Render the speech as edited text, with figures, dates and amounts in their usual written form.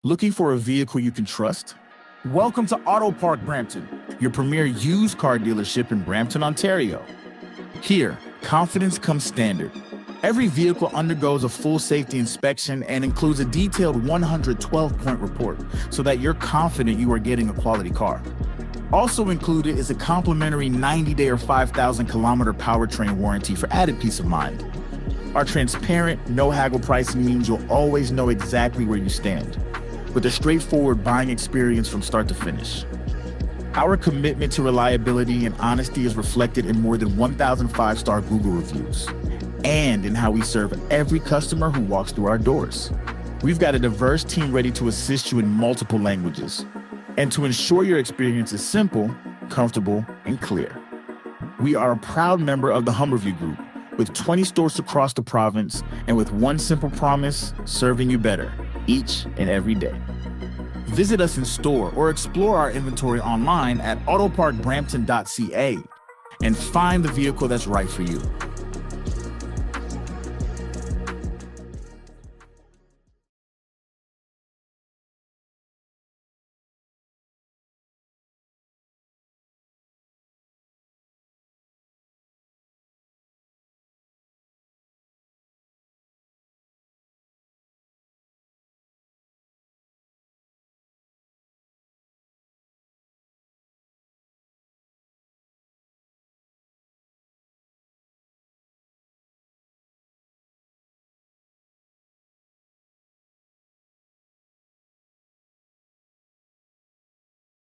Looking for a vehicle you can trust? Welcome to AutoPark Brampton, your premier used car dealership in Brampton, Ontario. Here, confidence comes standard. Every vehicle undergoes a full safety inspection and includes a detailed 112-point report so that you're confident you are getting a quality car. Also included is a complimentary 90-day or 5,000-kilometer powertrain warranty for added peace of mind. Our transparent, no-haggle pricing means you'll always know exactly where you stand, with a straightforward buying experience from start to finish. Our commitment to reliability and honesty is reflected in more than 1,000 five-star Google reviews, and in how we serve every customer who walks through our doors. We've got a diverse team ready to assist you in multiple languages, and to ensure your experience is simple, comfortable, and clear. We are a proud member of the Humberview Group, with 20 stores across the province, and with one simple promise, serving you better each and every day. Visit us in store or explore our inventory online at autoparkbrampton.ca and find the vehicle that's right for you.